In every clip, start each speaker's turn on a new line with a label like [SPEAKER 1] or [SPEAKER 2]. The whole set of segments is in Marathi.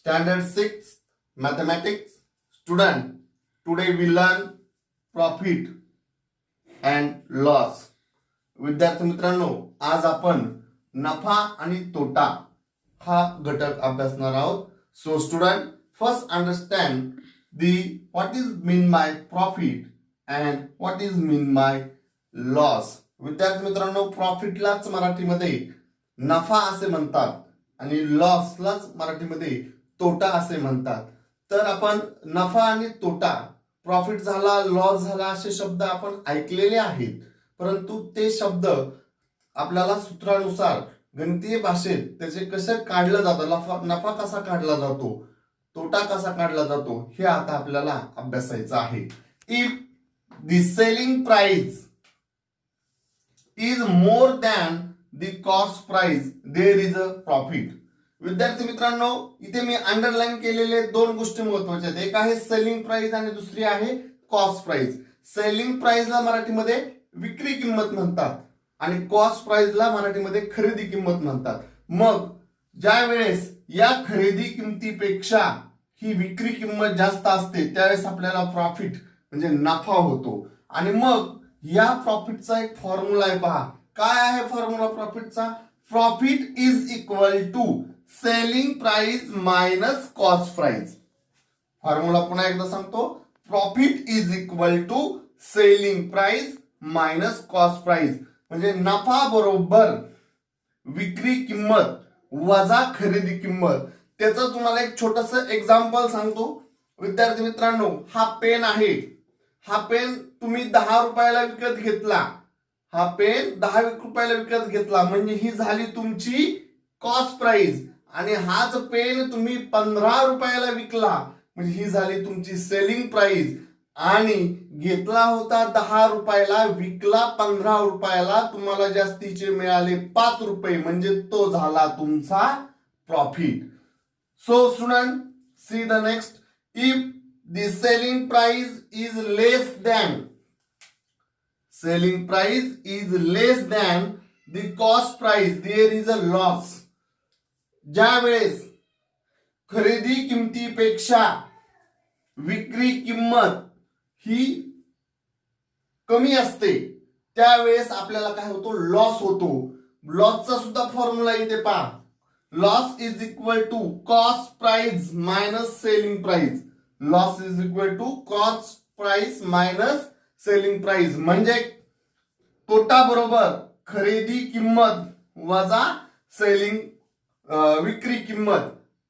[SPEAKER 1] Standard 6 Mathematics student. Today we learn profit and loss. विद्यार्थी मित्रांनो, आज आपण नफा आणि तोटा हा घटक अभ्यासणार आहोत. So student, first understand the what is mean by profit and what is mean by loss. विद्यार्थी मित्रांनो, प्रॉफिटलाच मराठीमध्ये नफा असे म्हणतात आणि लॉसलाच मराठीमध्ये तोटा असे म्हणतात. तर आपण नफा आणि तोटा, प्रॉफिट झाला, लॉस झाला असे शब्द आपण ऐकलेले आहेत, परंतु ते शब्द आपल्याला सूत्रानुसार गणितीय भाषेत त्याचे कसे काढलं जातं, नफा कसा काढला जातो, तोटा कसा काढला जातो, हे आता आपल्याला अभ्यासायचं आहे. If the selling price is more than the cost price there is a profit. विद्यार्थी मित्रांनो, इथे मी अंडरलाईन केलेले दोन गोष्टी महत्वाच्या आहेत. एक आहे सेलिंग प्राइस आणि दुसरी आहे कॉस्ट प्राइस. सेलिंग प्राइसला मराठीमध्ये विक्री किंमत म्हणतात आणि कॉस्ट प्राइसला मराठीमध्ये खरेदी किंमत म्हणतात. मग ज्या वेळेस या खरेदी किमतीपेक्षा ही विक्री किंमत जास्त असते त्यावेळेस आपल्याला प्रॉफिट म्हणजे नफा होतो. आणि मग या प्रॉफिटचा एक फॉर्म्युला आहे, पहा काय आहे फॉर्म्युला प्रॉफिटचा. Profit is equal to selling price minus cost price. Formula पुन्हा एकदा सांगतो. Profit is equal to selling price minus cost price. म्हणजे नफा बरोबर विक्री किंमत वजा खरेदी किंमत. त्याचं तुम्हाला एक छोटस एक्झाम्पल सांगतो. विद्यार्थी मित्रांनो, हा पेन आहे. हा पेन तुम्ही 10 रुपयाला विकत घेतला. हा पेन 10 रुपयाला विकत घेतला म्हणजे ही झाली तुमची कॉस्ट प्राइस. आणि हाच पेन तुम्ही 15 रुपयाला विकला म्हणजे ही झाली तुमची सेलिंग प्राइस. आणि घेतला होता 10 रुपयाला, विकला 15 रुपयाला, तुम्हाला जास्तीचे मिळाले 5 रुपये म्हणजे तो झाला तुमचा profit. So student, see the next. If the selling price is less than the cost price there is a loss. ज्या वेळेस खरेदी किमतीपेक्षा विक्री किंमत ही कमी असते त्यावेळेस आपल्याला काय होतो, लॉस होतो. लॉसचा सुद्धा फॉर्म्युला इथे पहा. Loss is equal to cost price minus selling price. Loss is equal to cost price minus selling price. म्हणजे तोटा बरोबर खरेदी किंमत वजा सेलिंग विक्री किंमत.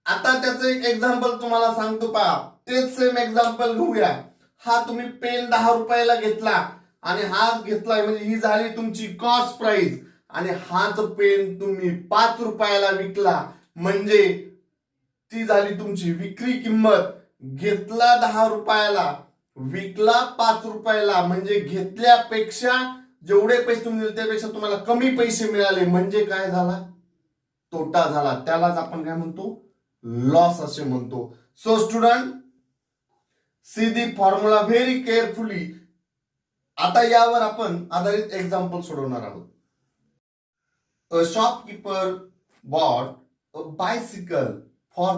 [SPEAKER 1] आता त्याचं एक एक्झाम्पल तुम्हाला सांगतो, पहा तेच सेम एक्झाम्पल घेऊया. हा तुम्ही पेन 10 रुपयाला घेतला आणि हा घेतलाय म्हणजे ही झाली तुमची कॉस्ट प्राइस. आणि हाच पेन तुम्ही 5 रुपयाला विकला म्हणजे ती झाली तुमची विक्री किंमत. घेतला 10 रुपयाला, विकला 5 रुपयाला म्हणजे घेतल्यापेक्षा जेवढे पैसे तुम्ही दिले त्यापेक्षा तुम्हाला कमी पैसे मिळाले म्हणजे काय झाला, तोटा झाला. त्यालाच आपण काय म्हणतो, लॉस असे म्हणतो. So student, see the formula very carefully. आता यावर आपण आधारित एक्झाम्पल सोडवणार आहोत. A shopkeeper bought a bicycle for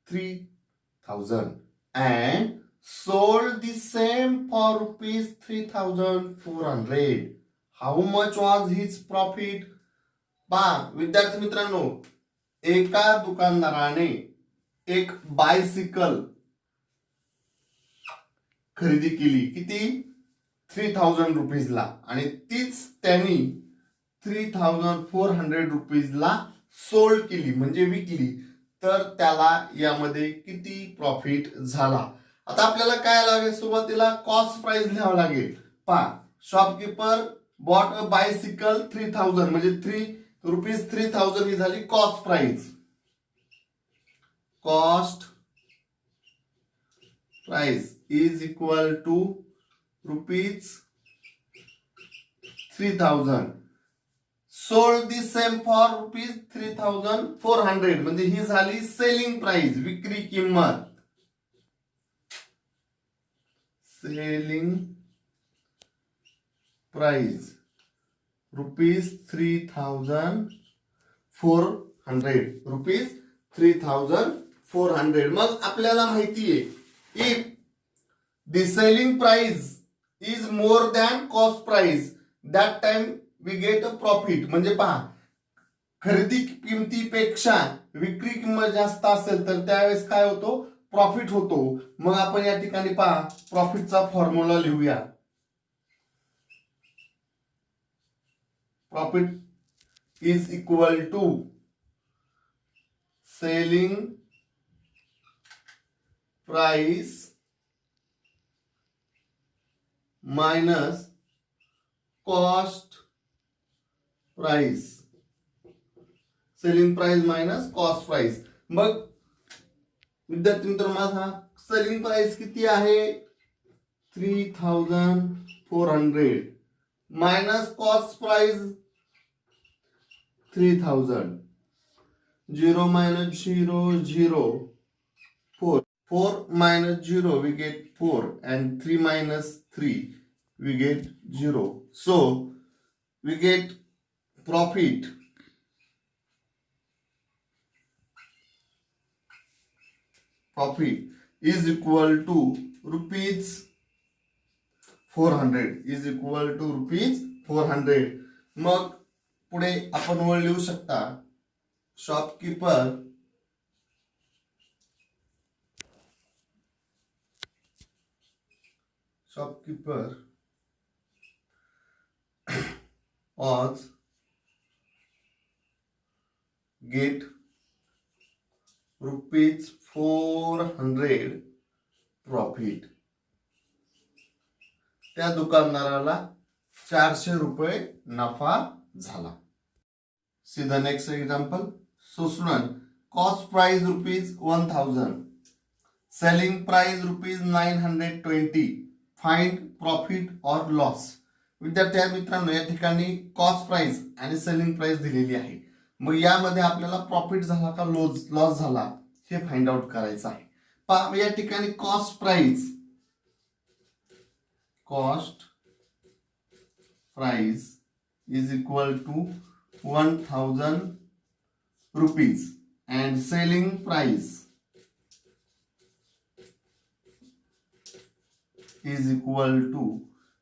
[SPEAKER 1] ₹3,000 and sold the same for ₹3,400. How much was his profit? पहा विद्यार्थी मित्रांनो, एका दुकानदाराने एक बायसिकल खरेदी केली. किती? 3,000 रुपीजला. आणि तीच त्यांनी 3,400 रुपीजला सोल्ड केली म्हणजे विकली. तर त्याला यामध्ये किती प्रॉफिट झाला. आता आपल्याला काय लागेल, सुरुवातीला कॉस्ट प्राइस लिहावं लागेल. पहा, शॉपकीपर बॉट अ बायसिकल 3,000 म्हणजे ₹3,000 ही झाली cost price. Cost price is equal to ₹3,000. Sold the same for ₹3,400 म्हणजे ही झाली सेलिंग प्राइस, विक्री किंमत. Selling price ₹3,400. ₹3,400 400. मग आपल्याला माहिती आहे if the selling price is more than cost price that time we get a profit. म्हणजे पहा, खरेदी किमतीपेक्षा विक्री किंमत जास्त असेल तर त्यावेळेस काय होतो, प्रॉफिट होतो. मग आपण या ठिकाणी पहा प्रॉफिटचा फॉर्म्युला लिहूया. Profit is equal to selling price minus cost price. Selling price minus cost price. मग विद्यार्थी मित्र माझा सेलिंग प्राइस किती आहे, 3400 minus cost price 3000. 0 minus 0 0 4. 4 minus 0 we get 4 and 3 minus 3 we get 0. So we get profit is equal to rupees 400 is equal to rupees 400. मग पुढे आपण वर लिहू शकता shopkeeper was get rupees 400 profit. त्या दुकानदाराला 400 रुपये नफा झाला. See the next example. So student, cost price rupees 1000, selling price rupees 920. Find profit or loss. विद्यार्थी मित्रांनो या ठिकाणी कॉस्ट प्राइस आणि सेलिंग प्राइस दिलेली आहे. मग यामध्ये आपल्याला प्रॉफिट झाला का लॉस झाला हे फाइंड आउट करायचं आहे. पहा या ठिकाणी cost price is equal to 1000 rupees and selling price is equal to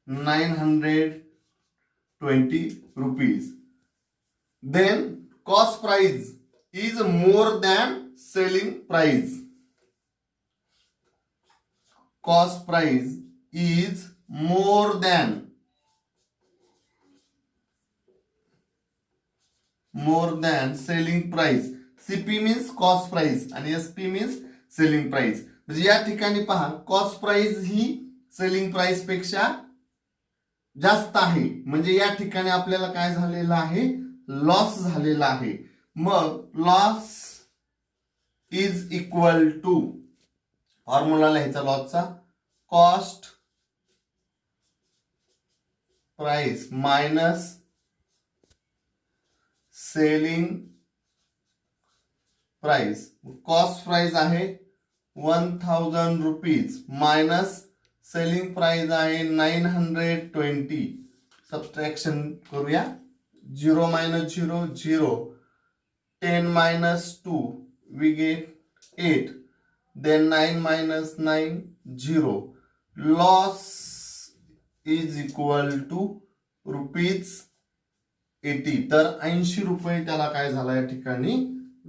[SPEAKER 1] 920 rupees. Then cost price is more than selling price. Cost price is more than selling price. CP means cost price आणि SP means selling price. म्हणजे या ठिकाणी पहा कॉस्ट प्राइस ही सेलिंग प्राइस पेक्षा जास्त आहे. म्हणजे या ठिकाणी आपल्याला काय झालेलं आहे, लॉस झालेला आहे. मग loss is equal to formula लिहायचा लॉसचा, cost price minus selling price. Cost price आहे 1000 रुपीज मायनस सेलिंग प्राइस आहे 920. सबट्रॅक्शन करूया. 0 minus 0 0. 10 minus 2 we get 8. Then 9 minus 9 0. Loss is equal to rupees 80. तर 80 रुपये त्याला काय झाला या ठिकाणी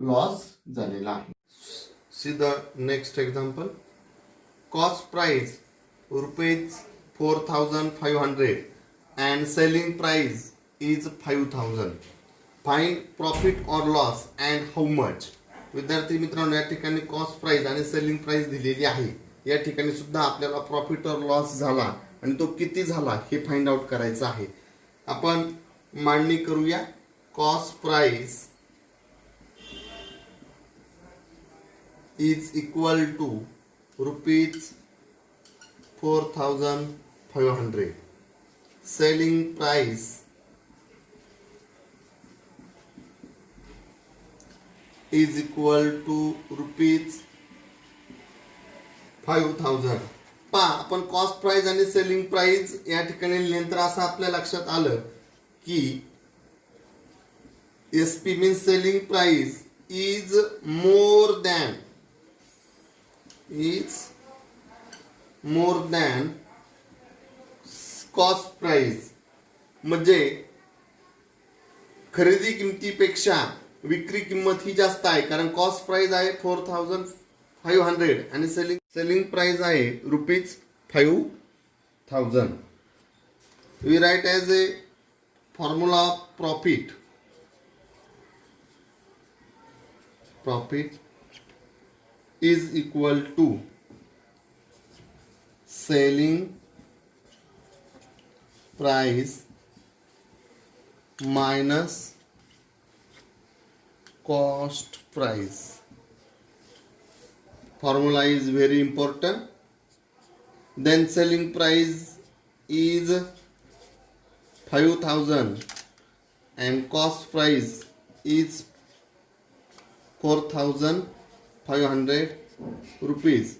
[SPEAKER 1] लॉस झालेला आहे. See the next example. Cost price rupees 4500 and selling price is 5000. Find profit or loss and how much. विद्यार्थी मित्रांनो या ठिकाणी कॉस्ट प्राइस आणि सेलिंग प्राइस दिलेली आहे. या ठिकाणी सुद्धा आपल्याला प्रॉफिट और लॉस झाला आणि तो किती झाला हे फाइंड आउट करायचं आहे. आपण मांडणी करूया. Cost price is equal to rupees 4500. Selling price is equal to rupees 5000. पहा आपण कॉस्ट प्राइस आणि सेलिंग प्राइस या ठिकाणी लिहिल्यानंतर असं आपल्या लक्षात आलं की SP means selling price is more than is more than cost price. म्हणजे खरेदी किमतीपेक्षा विक्री किंमत ही जास्त आहे, कारण कॉस्ट प्राइस आहे 4500 आणि सेलिंग प्राइस आहे ₹5000. We write as a formula of profit. Profit is equal to selling price minus cost price. Formula is very important. Then selling price is 5000 and cost price is 4500 rupees.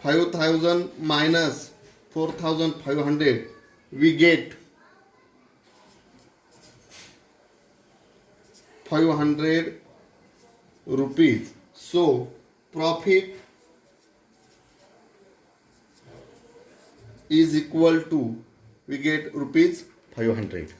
[SPEAKER 1] 5000 minus 4500, we get 500 rupees. So profit is equal to, we get rupees 500.